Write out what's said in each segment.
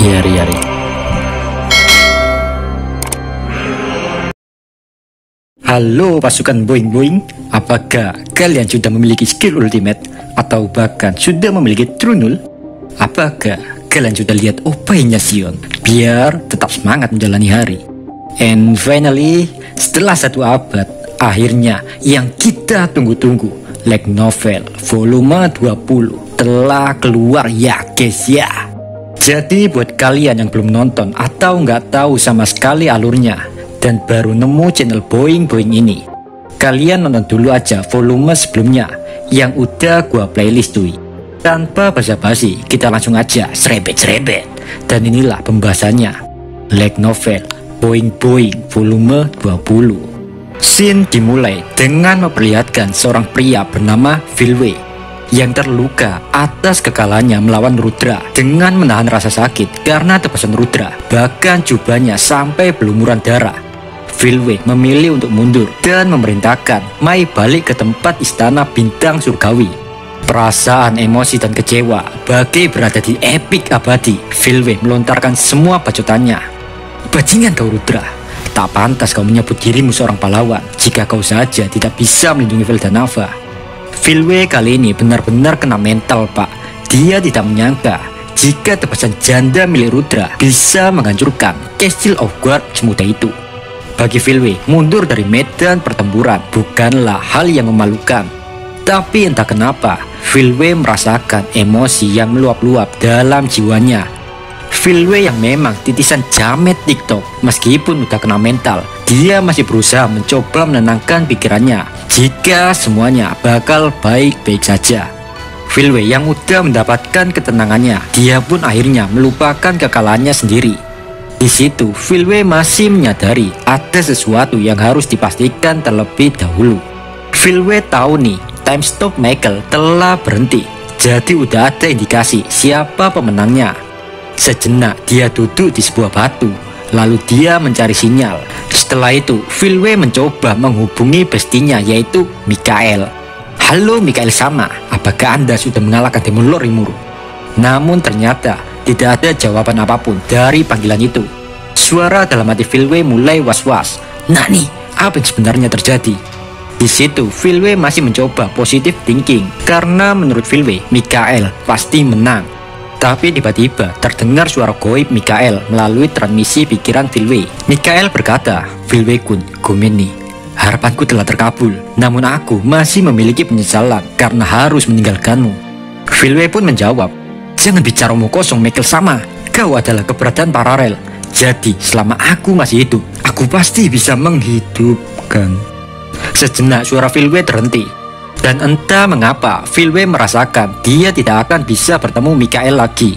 Yari-yari. Halo pasukan boing-boing, apakah kalian sudah memiliki skill ultimate atau bahkan sudah memiliki true null? Apakah kalian sudah lihat upayanya Sion biar tetap semangat menjalani hari? And finally, setelah 1 abad, akhirnya yang kita tunggu-tunggu, light novel volume 20 telah keluar ya guys ya. Jadi buat kalian yang belum nonton atau nggak tahu sama sekali alurnya dan baru nemu channel boing-boing ini, kalian nonton dulu aja volume sebelumnya yang udah gua playlist cuy. Tanpa basa-basi, kita langsung aja serebet-serebet. Dan inilah pembahasannya, light novel boing-boing volume 20. Scene dimulai dengan memperlihatkan seorang pria bernama Filwe yang terluka atas kekalahannya melawan Rudra dengan menahan rasa sakit karena tebasan Rudra, bahkan jubahnya sampai berlumuran darah. Filwe memilih untuk mundur dan memerintahkan Mai balik ke tempat istana bintang surgawi. Perasaan emosi dan kecewa bagai berada di epic abadi, Filwe melontarkan semua bacotannya. Bajingan kau Rudra, tak pantas kau menyebut dirimu seorang pahlawan jika kau saja tidak bisa melindungi Veldanava. Filwe kali ini benar-benar kena mental pak. Dia tidak menyangka jika tebasan janda milik Rudra bisa menghancurkan Castle of Guard semudah itu. Bagi Filwe, mundur dari medan pertempuran bukanlah hal yang memalukan. Tapi entah kenapa, Filwe merasakan emosi yang meluap-luap dalam jiwanya. Filwe yang memang titisan jamet TikTok, meskipun udah kena mental, dia masih berusaha mencoba menenangkan pikirannya jika semuanya bakal baik-baik saja. Filwe yang udah mendapatkan ketenangannya, dia pun akhirnya melupakan kekalahannya sendiri. Di situ, Filwe masih menyadari ada sesuatu yang harus dipastikan terlebih dahulu. Filwe tahu nih, time stop Michael telah berhenti, jadi udah ada indikasi siapa pemenangnya. Sejenak dia duduk di sebuah batu, lalu dia mencari sinyal. Setelah itu, Filwe mencoba menghubungi bestinya yaitu Mikael. Halo Mikael sama, apakah Anda sudah mengalahkan Demon Lord Rimuru? Namun ternyata tidak ada jawaban apapun dari panggilan itu. Suara dalam hati Filwe mulai was-was. Nah nih, apa yang sebenarnya terjadi? Di situ, Filwe masih mencoba positive thinking karena menurut Filwe, Mikael pasti menang. Tapi tiba-tiba terdengar suara goib Mikael melalui transmisi pikiran Filwe. Mikael berkata, Filwe-kun, Gomeni, harapanku telah terkabul, namun aku masih memiliki penyesalan karena harus meninggalkanmu. Filwe pun menjawab, jangan bicara omong kosong Michael sama, kau adalah keberadaan paralel. Jadi selama aku masih hidup, aku pasti bisa menghidupkan. Sejenak suara Filwe terhenti. Dan entah mengapa Filwe merasakan dia tidak akan bisa bertemu Mikael lagi.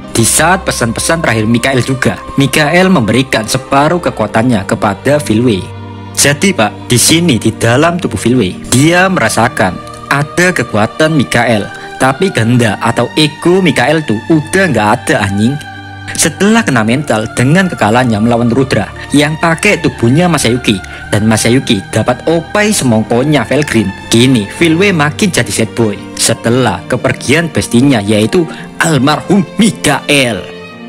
Di saat pesan-pesan terakhir Mikael juga, Mikael memberikan separuh kekuatannya kepada Filwe. Jadi pak, di sini di dalam tubuh Filwe, dia merasakan ada kekuatan Mikael. Tapi kehendak atau ego Mikael tuh udah nggak ada anjing. Setelah kena mental dengan kekalahannya melawan Rudra yang pakai tubuhnya Masayuki, dan Masayuki dapat opai semongkonya Felgrin, kini Filwe makin jadi sad boy setelah kepergian bestinya yaitu almarhum Mikael.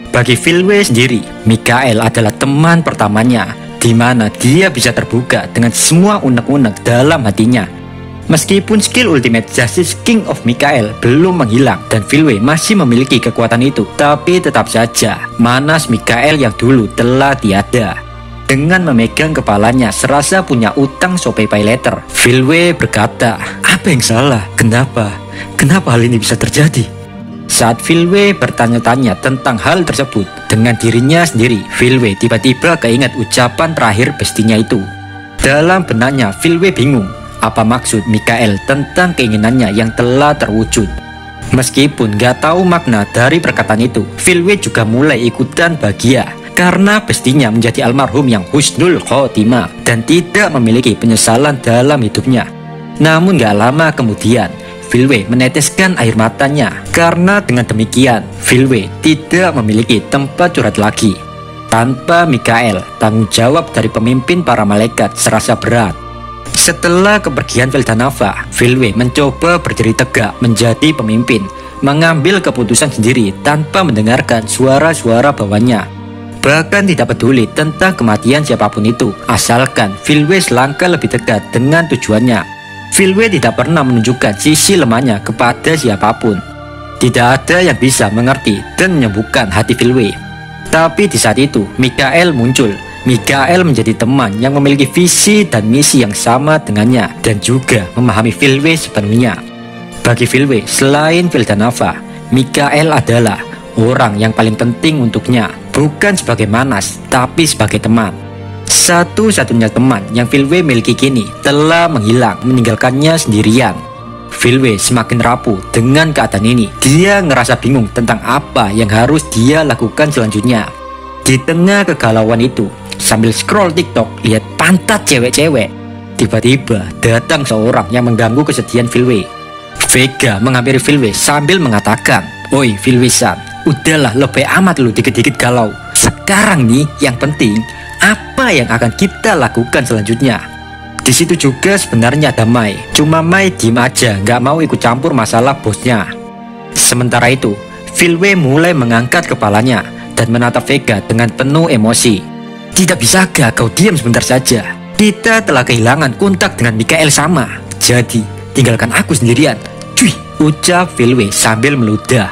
Bagi Filwe sendiri, Mikael adalah teman pertamanya di mana dia bisa terbuka dengan semua unek-unek dalam hatinya. Meskipun skill ultimate Justice King of Mikael belum menghilang dan Filwe masih memiliki kekuatan itu, tapi tetap saja manas Mikael yang dulu telah tiada. Dengan memegang kepalanya serasa punya utang so pay later, Filwe berkata, apa yang salah? Kenapa hal ini bisa terjadi? Saat Filwe bertanya-tanya tentang hal tersebut dengan dirinya sendiri, Filwe tiba-tiba keingat ucapan terakhir bestinya itu. Dalam benaknya Filwe bingung apa maksud Mikael tentang keinginannya yang telah terwujud. Meskipun gak tahu makna dari perkataan itu, Filwe juga mulai ikutan bahagia karena bestinya menjadi almarhum yang husnul khotimah dan tidak memiliki penyesalan dalam hidupnya. Namun gak lama kemudian, Filwe meneteskan air matanya karena dengan demikian Filwe tidak memiliki tempat curhat lagi. Tanpa Mikael, tanggung jawab dari pemimpin para malaikat serasa berat. Setelah kepergian Veldanava, Filwe mencoba berdiri tegak menjadi pemimpin. mengambil keputusan sendiri tanpa mendengarkan suara-suara bawahnya. Bahkan tidak peduli tentang kematian siapapun itu, asalkan Filwe selangkah lebih dekat dengan tujuannya. Filwe tidak pernah menunjukkan sisi lemahnya kepada siapapun. Tidak ada yang bisa mengerti dan menyembuhkan hati Filwe. Tapi di saat itu, Mikael muncul. Mikael menjadi teman yang memiliki visi dan misi yang sama dengannya dan juga memahami Filwe sepenuhnya. Bagi Filwe, selain Vildanava, Mikael adalah orang yang paling penting untuknya, bukan sebagai manas, tapi sebagai teman. Satu-satunya teman yang Filwe miliki kini telah menghilang, meninggalkannya sendirian. Filwe semakin rapuh dengan keadaan ini. Dia ngerasa bingung tentang apa yang harus dia lakukan selanjutnya. Di tengah kegalauan itu, sambil scroll TikTok, lihat pantat cewek-cewek, tiba-tiba datang seorang yang mengganggu kesedihan Filwe. Vega menghampiri Filwe sambil mengatakan, "Oi Filwe-san, udahlah lebih amat lu dikit-dikit galau. Sekarang nih yang penting, apa yang akan kita lakukan selanjutnya?" Di situ juga sebenarnya ada Mai. Cuma Mai diem aja, nggak mau ikut campur masalah bosnya. Sementara itu, Filwe mulai mengangkat kepalanya dan menatap Vega dengan penuh emosi. "Tidak bisakah kau diam sebentar saja? Kita telah kehilangan kontak dengan Mikael sama. Jadi, tinggalkan aku sendirian." "Cuy," ucap Filwe sambil meludah.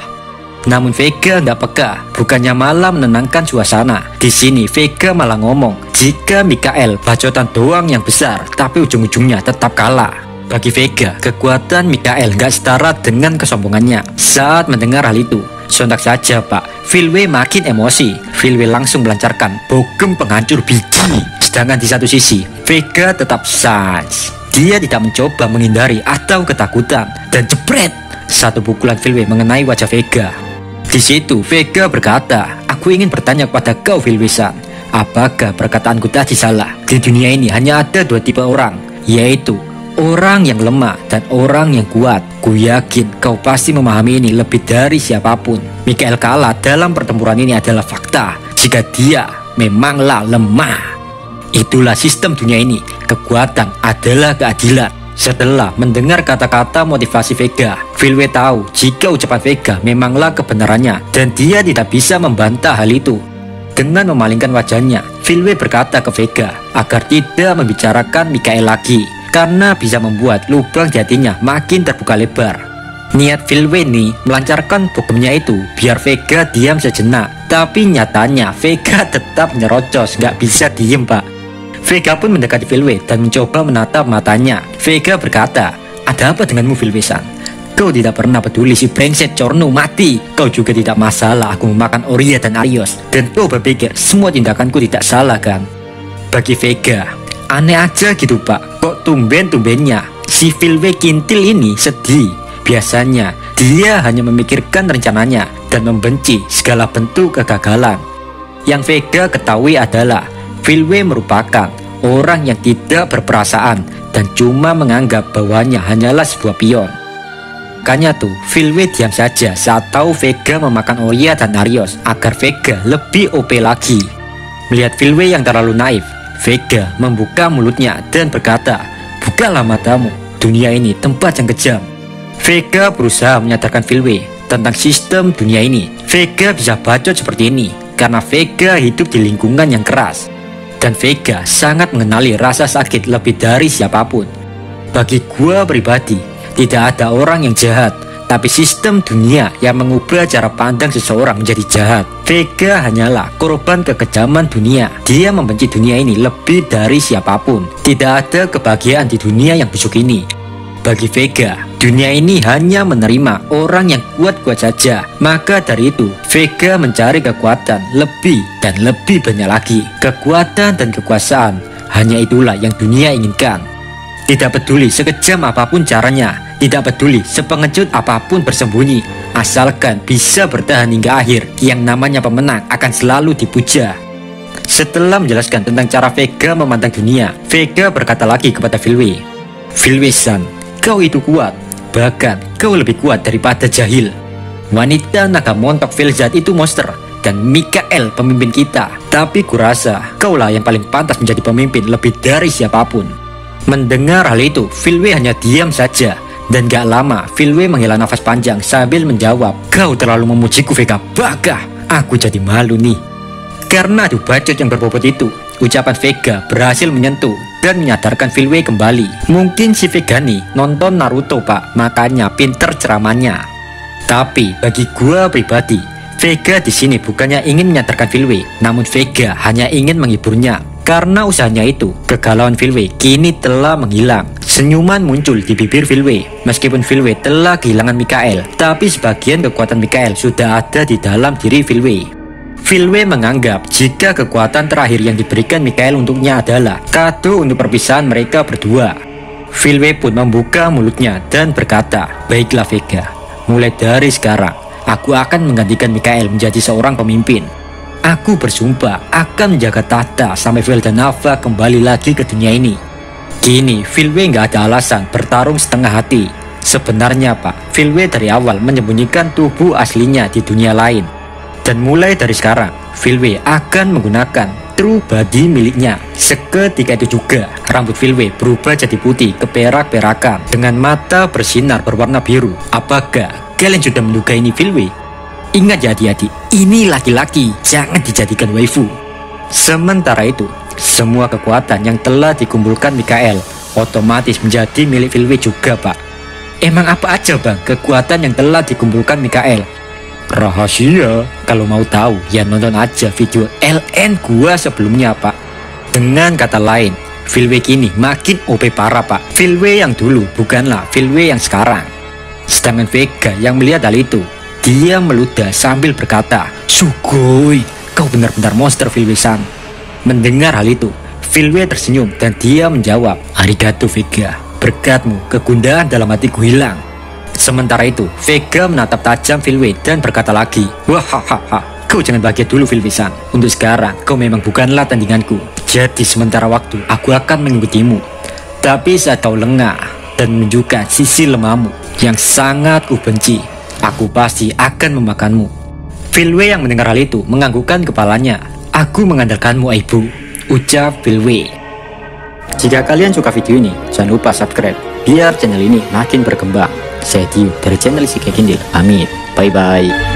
Namun Vega nggak peka, bukannya malah menenangkan suasana. Di sini Vega malah ngomong, jika Mikael bacotan doang yang besar, tapi ujung-ujungnya tetap kalah. Bagi Vega, kekuatan Mikael nggak setara dengan kesombongannya. Saat mendengar hal itu, sontak saja Pak, Filwe makin emosi. Filwe langsung melancarkan bogem penghancur biji. Sedangkan di satu sisi, Vega tetap sans. Dia tidak mencoba menghindari atau ketakutan, dan jepret, satu pukulan Filwe mengenai wajah Vega. Di situ Vega berkata, "Aku ingin bertanya kepada kau Filwe-san, apakah perkataanku tadi salah? Di dunia ini hanya ada dua tipe orang, yaitu orang yang lemah dan orang yang kuat. Ku yakin kau pasti memahami ini lebih dari siapapun. Mikael kalah dalam pertempuran ini adalah fakta, jika dia memanglah lemah. Itulah sistem dunia ini, kekuatan adalah keadilan." Setelah mendengar kata-kata motivasi Vega, Filwe tahu jika ucapan Vega memanglah kebenarannya dan dia tidak bisa membantah hal itu. Dengan memalingkan wajahnya, Filwe berkata ke Vega agar tidak membicarakan Mikael lagi, karena bisa membuat lubang di hatinya makin terbuka lebar. Niat Filwe nih melancarkan bogemnya itu biar Vega diam sejenak, tapi nyatanya Vega tetap nyerocos, gak bisa diem Pak. Vega pun mendekati Filwe dan mencoba menatap matanya. Vega berkata, "Ada apa denganmu Filwe-san? Kau tidak pernah peduli si brengsek Cornu mati. Kau juga tidak masalah aku memakan Oria dan Arios. Dan kau berpikir semua tindakanku tidak salah kan?" Bagi Vega, aneh aja gitu Pak. Kok tumben-tumbennya si Filwe kintil ini sedih. Biasanya dia hanya memikirkan rencananya dan membenci segala bentuk kegagalan. Yang Vega ketahui adalah Filwe merupakan orang yang tidak berperasaan dan cuma menganggap bahwanya hanyalah sebuah pion. Makanya tuh Filwe diam saja saat tahu Vega memakan Oria dan Arios agar Vega lebih OP lagi. Melihat Filwe yang terlalu naif, Vega membuka mulutnya dan berkata, "Bukalah matamu, dunia ini tempat yang kejam." Vega berusaha menyadarkan Filwe tentang sistem dunia ini. Vega bisa bacot seperti ini karena Vega hidup di lingkungan yang keras. Dan Vega sangat mengenali rasa sakit lebih dari siapapun. Bagi gua pribadi, tidak ada orang yang jahat, tapi sistem dunia yang mengubah cara pandang seseorang menjadi jahat. Vega hanyalah korban kekejaman dunia. Dia membenci dunia ini lebih dari siapapun. Tidak ada kebahagiaan di dunia yang busuk ini. Bagi Vega, dunia ini hanya menerima orang yang kuat-kuat saja. Maka dari itu, Vega mencari kekuatan lebih dan lebih banyak lagi. Kekuatan dan kekuasaan, hanya itulah yang dunia inginkan. Tidak peduli sekejam apapun caranya, tidak peduli sepengecut apapun bersembunyi, asalkan bisa bertahan hingga akhir, yang namanya pemenang akan selalu dipuja. Setelah menjelaskan tentang cara Vega memandang dunia, Vega berkata lagi kepada Filwe, "Filwe-san, kau itu kuat, bahkan kau lebih kuat daripada Jahil. Wanita naga montok Velzat itu monster, dan Mikael pemimpin kita. Tapi kurasa kaulah yang paling pantas menjadi pemimpin lebih dari siapapun." Mendengar hal itu, Filwe hanya diam saja. Dan gak lama, Phil Wei menghela nafas panjang sambil menjawab, "Kau terlalu memujiku, Vega. Baka, aku jadi malu nih." Karena adu bacot yang berbobot itu, ucapan Vega berhasil menyentuh dan menyadarkan Phil Wei kembali. Mungkin si Vega nih nonton Naruto, Pak, makanya pinter ceramahnya. Tapi bagi gua pribadi, Vega di sini bukannya ingin menyadarkan Phil Wei, namun Vega hanya ingin menghiburnya. Karena usahanya itu, kegalauan Phil Wei kini telah menghilang. Senyuman muncul di bibir Phil Wei. Meskipun Phil Wei telah kehilangan Mikael, tapi sebagian kekuatan Mikael sudah ada di dalam diri Phil Wei. Phil Wei menganggap jika kekuatan terakhir yang diberikan Mikael untuknya adalah kado untuk perpisahan mereka berdua. Phil Wei pun membuka mulutnya dan berkata, "Baiklah Vega, mulai dari sekarang, aku akan menggantikan Mikael menjadi seorang pemimpin. Aku bersumpah akan menjaga tahta sampai Vel dan Ava kembali lagi ke dunia ini." Kini Phil Wei nggak ada alasan bertarung setengah hati. Sebenarnya Pak, Phil Wei dari awal menyembunyikan tubuh aslinya di dunia lain. Dan mulai dari sekarang, Phil Wei akan menggunakan true body miliknya. Seketika itu juga, rambut Phil Wei berubah jadi putih keperak-perakan dengan mata bersinar berwarna biru. Apakah kalian sudah menduga ini Phil Wei? Ingat ya adik-adik, ini laki-laki, jangan dijadikan waifu. Sementara itu, semua kekuatan yang telah dikumpulkan Mikael otomatis menjadi milik Phil Wei juga, Pak. Emang apa aja Bang kekuatan yang telah dikumpulkan Mikael? Rahasia, kalau mau tahu ya nonton aja video LN gua sebelumnya, Pak. Dengan kata lain, Phil Wei kini makin OP parah, Pak. Phil Wei yang dulu bukanlah Phil Wei yang sekarang. Sedangkan Vega yang melihat hal itu, dia meludah sambil berkata, "Sugoi, kau benar-benar monster Phil Wei-san." Mendengar hal itu, Phil Wei tersenyum dan dia menjawab, "Arigato Vega, berkatmu kegundahan dalam hatiku hilang." Sementara itu, Vega menatap tajam Phil Wei dan berkata lagi, "Wahahaha, kau jangan bahagia dulu Phil Wei-san. Untuk sekarang, kau memang bukanlah tandinganku. Jadi sementara waktu, aku akan mengikutimu. Tapi saat kau lengah dan menunjukkan sisi lemahmu yang sangat kubenci, aku pasti akan memakanmu." Phil Wei yang mendengar hal itu menganggukkan kepalanya. "Aku mengandalkanmu, Ibu," ucap Phil Wei. Jika kalian suka video ini, jangan lupa subscribe biar channel ini makin berkembang. Saya Dio dari channel Isekai Kindle. Pamit. Bye bye.